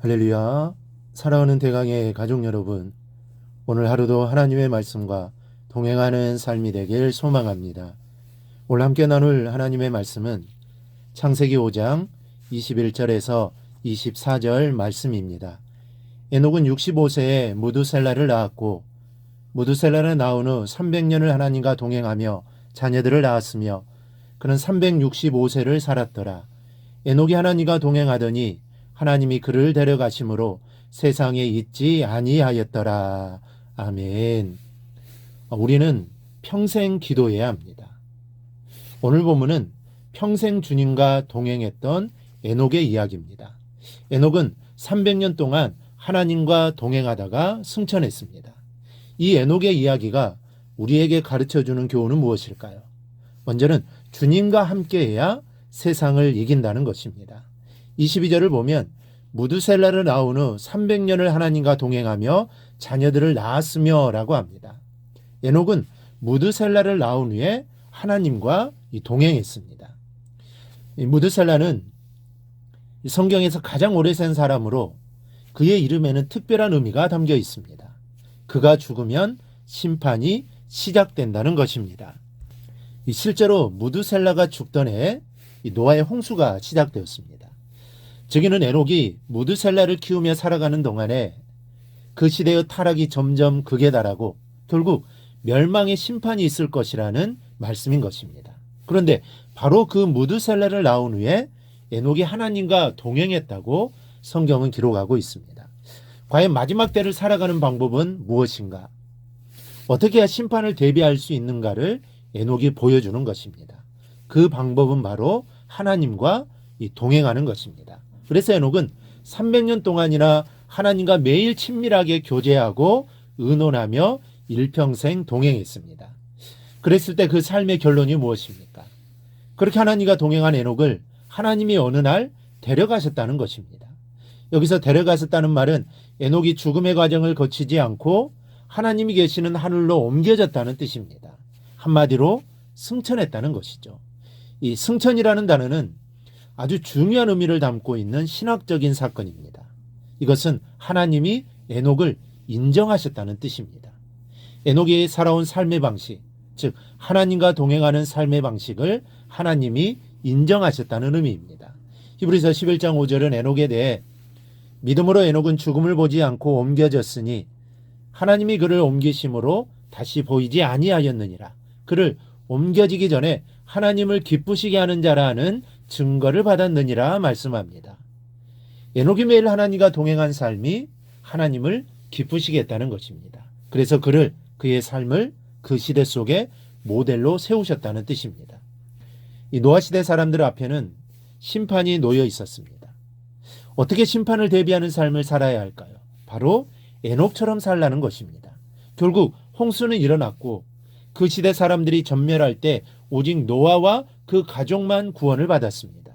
할렐루야. 사랑하는 대강의 가족 여러분, 오늘 하루도 하나님의 말씀과 동행하는 삶이 되길 소망합니다. 오늘 함께 나눌 하나님의 말씀은 창세기 5장 21절에서 24절 말씀입니다. 에녹은 65세에 무두셀라를 낳았고, 무두셀라를 낳은 후 300년을 하나님과 동행하며 자녀들을 낳았으며, 그는 365세를 살았더라. 에녹이 하나님과 동행하더니 하나님이 그를 데려가심으로 세상에 있지 아니하였더라. 아멘. 우리는 평생 기도해야 합니다. 오늘 본문은 평생 주님과 동행했던 에녹의 이야기입니다. 에녹은 300년 동안 하나님과 동행하다가 승천했습니다. 이 에녹의 이야기가 우리에게 가르쳐주는 교훈은 무엇일까요? 먼저는 주님과 함께해야 세상을 이긴다는 것입니다. 22절을 보면 무두셀라를 낳은 후 300년을 하나님과 동행하며 자녀들을 낳았으며 라고 합니다. 에녹은 무두셀라를 낳은 후에 하나님과 동행했습니다. 무두셀라는 성경에서 가장 오래 산 사람으로 그의 이름에는 특별한 의미가 담겨 있습니다. 그가 죽으면 심판이 시작된다는 것입니다. 실제로 무두셀라가 죽던 해에 노아의 홍수가 시작되었습니다. 저기는 에녹이 무두셀라를 키우며 살아가는 동안에 그 시대의 타락이 점점 극에 달하고 결국 멸망의 심판이 있을 것이라는 말씀인 것입니다. 그런데 바로 그 무두셀라를 낳은 후에 에녹이 하나님과 동행했다고 성경은 기록하고 있습니다. 과연 마지막 때를 살아가는 방법은 무엇인가? 어떻게 해야 심판을 대비할 수 있는가를 에녹이 보여주는 것입니다. 그 방법은 바로 하나님과 동행하는 것입니다. 그래서 에녹은 300년 동안이나 하나님과 매일 친밀하게 교제하고 의논하며 일평생 동행했습니다. 그랬을 때 그 삶의 결론이 무엇입니까? 그렇게 하나님과 동행한 에녹을 하나님이 어느 날 데려가셨다는 것입니다. 여기서 데려가셨다는 말은 에녹이 죽음의 과정을 거치지 않고 하나님이 계시는 하늘로 옮겨졌다는 뜻입니다. 한마디로 승천했다는 것이죠. 이 승천이라는 단어는 아주 중요한 의미를 담고 있는 신학적인 사건입니다. 이것은 하나님이 에녹을 인정하셨다는 뜻입니다. 에녹이 살아온 삶의 방식, 즉 하나님과 동행하는 삶의 방식을 하나님이 인정하셨다는 의미입니다. 히브리서 11장 5절은 에녹에 대해 믿음으로 에녹은 죽음을 보지 않고 옮겨졌으니 하나님이 그를 옮기심으로 다시 보이지 아니하였느니라. 그를 옮겨지기 전에 하나님을 기쁘시게 하는 자라는 증거를 받았느니라 말씀합니다. 에녹이 매일 하나님과 동행한 삶이 하나님을 기쁘시게 했다는 것입니다. 그래서 그의 삶을 그 시대 속에 모델로 세우셨다는 뜻입니다. 이 노아 시대 사람들 앞에는 심판이 놓여 있었습니다. 어떻게 심판을 대비하는 삶을 살아야 할까요? 바로 에녹처럼 살라는 것입니다. 결국 홍수는 일어났고 그 시대 사람들이 전멸할 때 오직 노아와 그 가족만 구원을 받았습니다.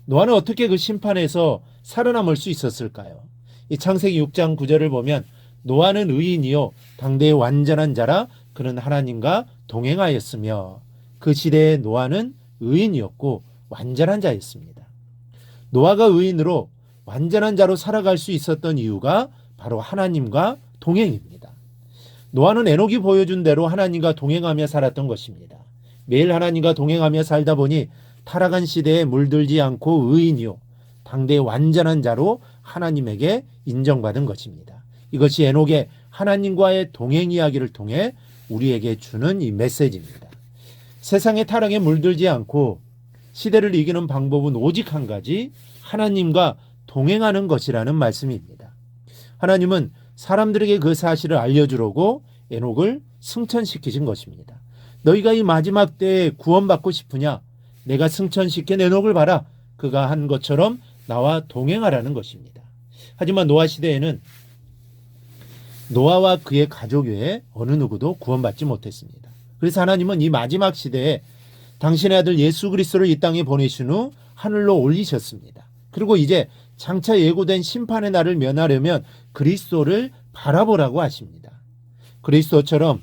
노아는 어떻게 그 심판에서 살아남을 수 있었을까요? 이 창세기 6장 9절을 보면 노아는 의인이요 당대의 완전한 자라 그는 하나님과 동행하였으며 그 시대의 노아는 의인이었고 완전한 자였습니다. 노아가 의인으로 완전한 자로 살아갈 수 있었던 이유가 바로 하나님과 동행입니다. 노아는 에녹이 보여준 대로 하나님과 동행하며 살았던 것입니다. 매일 하나님과 동행하며 살다 보니 타락한 시대에 물들지 않고 의인이요 당대의 완전한 자로 하나님에게 인정받은 것입니다. 이것이 에녹의 하나님과의 동행 이야기를 통해 우리에게 주는 이 메시지입니다. 세상의 타락에 물들지 않고 시대를 이기는 방법은 오직 한 가지, 하나님과 동행하는 것이라는 말씀입니다. 하나님은 사람들에게 그 사실을 알려주려고 에녹을 승천시키신 것입니다. 너희가 이 마지막 때에 구원받고 싶으냐? 내가 승천시킨 에녹을 봐라. 그가 한 것처럼 나와 동행하라는 것입니다. 하지만 노아 시대에는 노아와 그의 가족 외에 어느 누구도 구원받지 못했습니다. 그래서 하나님은 이 마지막 시대에 당신의 아들 예수 그리스도를 이 땅에 보내신 후 하늘로 올리셨습니다. 그리고 이제 장차 예고된 심판의 날을 면하려면 그리스도를 바라보라고 하십니다. 그리스도처럼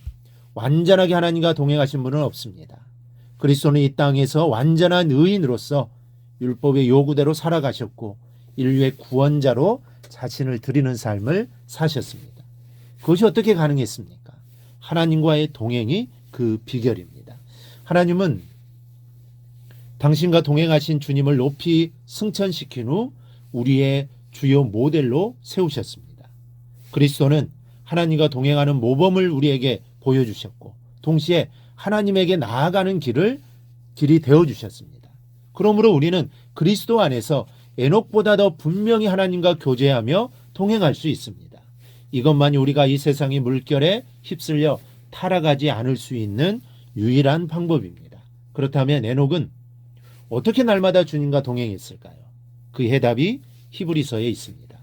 완전하게 하나님과 동행하신 분은 없습니다. 그리스도는 이 땅에서 완전한 의인으로서 율법의 요구대로 살아가셨고 인류의 구원자로 자신을 드리는 삶을 사셨습니다. 그것이 어떻게 가능했습니까? 하나님과의 동행이 그 비결입니다. 하나님은 당신과 동행하신 주님을 높이 승천시킨 후 우리의 주요 모델로 세우셨습니다. 그리스도는 하나님과 동행하는 모범을 우리에게 보여주셨고 동시에 하나님에게 나아가는 길이 되어주셨습니다. 그러므로 우리는 그리스도 안에서 에녹보다 더 분명히 하나님과 교제하며 동행할 수 있습니다. 이것만이 우리가 이 세상의 물결에 휩쓸려 타락하지 않을 수 있는 유일한 방법입니다. 그렇다면 에녹은 어떻게 날마다 주님과 동행했을까요? 그 해답이 히브리서에 있습니다.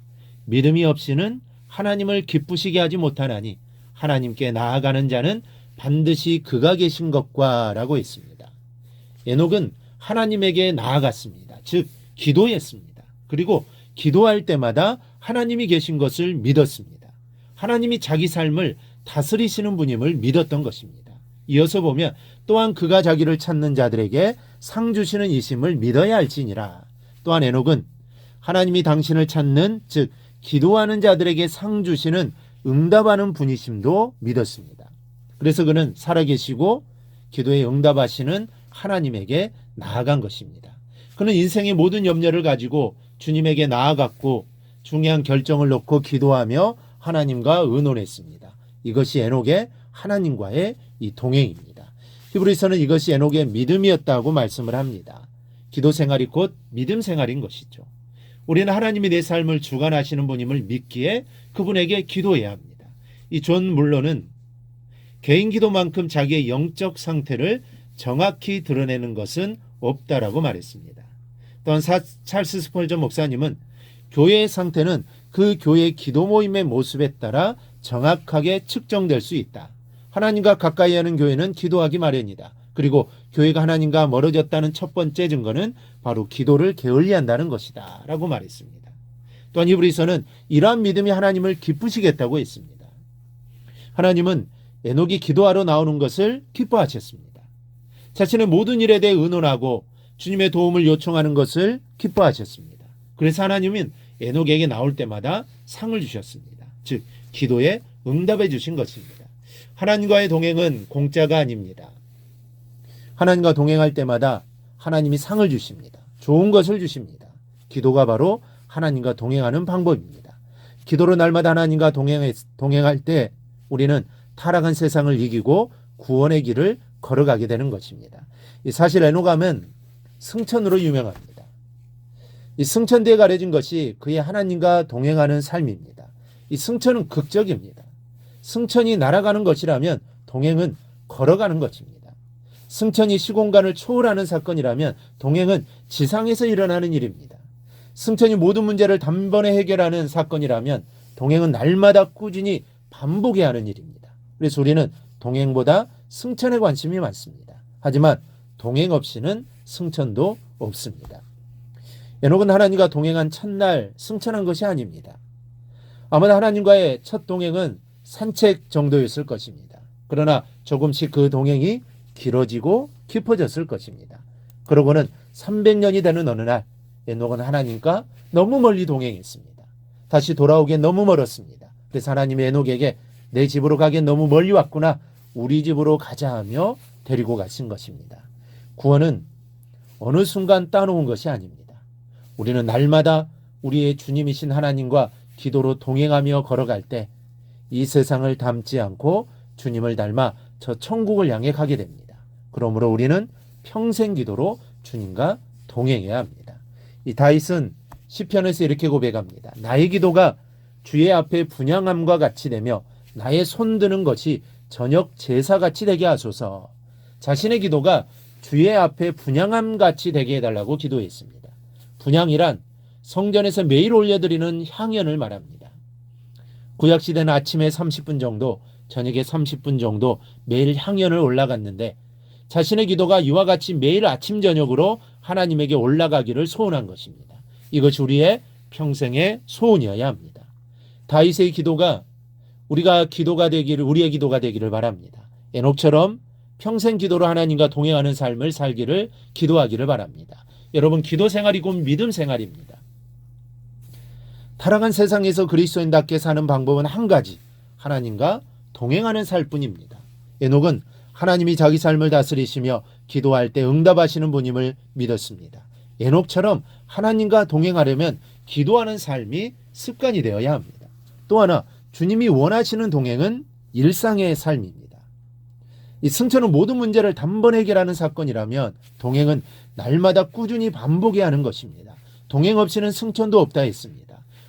믿음이 없이는 하나님을 기쁘시게 하지 못하나니 하나님께 나아가는 자는 반드시 그가 계신 것과 라고 했습니다. 에녹은 하나님에게 나아갔습니다. 즉 기도했습니다. 그리고 기도할 때마다 하나님이 계신 것을 믿었습니다. 하나님이 자기 삶을 다스리시는 분임을 믿었던 것입니다. 이어서 보면 또한 그가 자기를 찾는 자들에게 상 주시는 이심을 믿어야 할지니라. 또한 에녹은 하나님이 당신을 찾는 즉 기도하는 자들에게 상 주시는 응답하는 분이심도 믿었습니다. 그래서 그는 살아계시고 기도에 응답하시는 하나님에게 나아간 것입니다. 그는 인생의 모든 염려를 가지고 주님에게 나아갔고 중요한 결정을 놓고 기도하며 하나님과 의논했습니다. 이것이 에녹의 하나님과의 이 동행입니다. 히브리서는 이것이 에녹의 믿음이었다고 말씀을 합니다. 기도 생활이 곧 믿음 생활인 것이죠. 우리는 하나님이 내 삶을 주관하시는 분임을 믿기에 그분에게 기도해야 합니다. 이 존 물러는 개인 기도만큼 자기의 영적 상태를 정확히 드러내는 것은 없다라고 말했습니다. 또한 찰스 스펄전 목사님은 교회의 상태는 그 교회의 기도 모임의 모습에 따라 정확하게 측정될 수 있다. 하나님과 가까이 하는 교회는 기도하기 마련이다. 그리고 교회가 하나님과 멀어졌다는 첫 번째 증거는 바로 기도를 게을리한다는 것이다 라고 말했습니다. 또한 히브리서는 이러한 믿음이 하나님을 기쁘시겠다고 했습니다. 하나님은 에녹이 기도하러 나오는 것을 기뻐하셨습니다. 자신의 모든 일에 대해 의논하고 주님의 도움을 요청하는 것을 기뻐하셨습니다. 그래서 하나님은 에녹에게 나올 때마다 상을 주셨습니다. 즉 기도에 응답해 주신 것입니다. 하나님과의 동행은 공짜가 아닙니다. 하나님과 동행할 때마다 하나님이 상을 주십니다. 좋은 것을 주십니다. 기도가 바로 하나님과 동행하는 방법입니다. 기도로 날마다 하나님과 동행할 때 우리는 타락한 세상을 이기고 구원의 길을 걸어가게 되는 것입니다. 사실 에녹하면 승천으로 유명합니다. 이 승천대에 가려진 것이 그의 하나님과 동행하는 삶입니다. 이 승천은 극적입니다. 승천이 날아가는 것이라면 동행은 걸어가는 것입니다. 승천이 시공간을 초월하는 사건이라면 동행은 지상에서 일어나는 일입니다. 승천이 모든 문제를 단번에 해결하는 사건이라면 동행은 날마다 꾸준히 반복해야 하는 일입니다. 그래서 우리는 동행보다 승천에 관심이 많습니다. 하지만 동행 없이는 승천도 없습니다. 에녹은 하나님과 동행한 첫날 승천한 것이 아닙니다. 아마도 하나님과의 첫 동행은 산책 정도였을 것입니다. 그러나 조금씩 그 동행이 길어지고 깊어졌을 것입니다. 그러고는 300년이 되는 어느 날 에녹은 하나님과 너무 멀리 동행했습니다. 다시 돌아오기엔 너무 멀었습니다. 그래서 하나님이 에녹에게 내 집으로 가기엔 너무 멀리 왔구나. 우리 집으로 가자 하며 데리고 가신 것입니다. 구원은 어느 순간 따놓은 것이 아닙니다. 우리는 날마다 우리의 주님이신 하나님과 기도로 동행하며 걸어갈 때 이 세상을 닮지 않고 주님을 닮아 저 천국을 향해 가게 됩니다. 그러므로 우리는 평생 기도로 주님과 동행해야 합니다. 이 다윗은 시편에서 이렇게 고백합니다. 나의 기도가 주의 앞에 분향함과 같이 되며 나의 손드는 것이 저녁 제사같이 되게 하소서. 자신의 기도가 주의 앞에 분향함 같이 되게 해달라고 기도했습니다. 분향이란 성전에서 매일 올려드리는 향연을 말합니다. 구약시대는 아침에 30분 정도, 저녁에 30분 정도 매일 향연을 올라갔는데 자신의 기도가 이와 같이 매일 아침 저녁으로 하나님에게 올라가기를 소원한 것입니다. 이것이 우리의 평생의 소원이어야 합니다. 다윗의 기도가 우리의 기도가 되기를 바랍니다. 에녹처럼 평생 기도로 하나님과 동행하는 삶을 살기를 기도하기를 바랍니다. 여러분, 기도 생활이 곧 믿음 생활입니다. 타락한 세상에서 그리스도인답게 사는 방법은 한 가지, 하나님과 동행하는 삶뿐입니다. 에녹은 하나님이 자기 삶을 다스리시며 기도할 때 응답하시는 분임을 믿었습니다. 에녹처럼 하나님과 동행하려면 기도하는 삶이 습관이 되어야 합니다. 또 하나, 주님이 원하시는 동행은 일상의 삶입니다. 이 승천은 모든 문제를 단번에 해결하는 사건이라면 동행은 날마다 꾸준히 반복해야 하는 것입니다. 동행 없이는 승천도 없다 했습니다.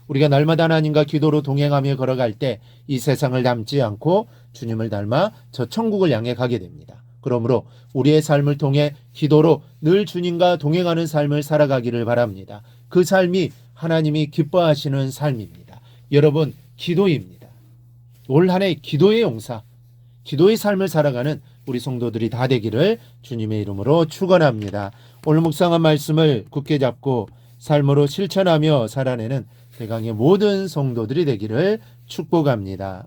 우리가 날마다 하나님과 기도로 동행하며 걸어갈 때 이 세상을 닮지 않고 주님을 닮아 저 천국을 향해 가게 됩니다. 그러므로 우리의 삶을 통해 기도로 늘 주님과 동행하는 삶을 살아가기를 바랍니다. 그 삶이 하나님이 기뻐하시는 삶입니다. 여러분, 기도입니다. 올 한 해 기도의 용사, 기도의 삶을 살아가는 우리 성도들이 다 되기를 주님의 이름으로 축원합니다. 오늘 묵상한 말씀을 굳게 잡고 삶으로 실천하며 살아내는 대강의 모든 성도들이 되기를 축복합니다.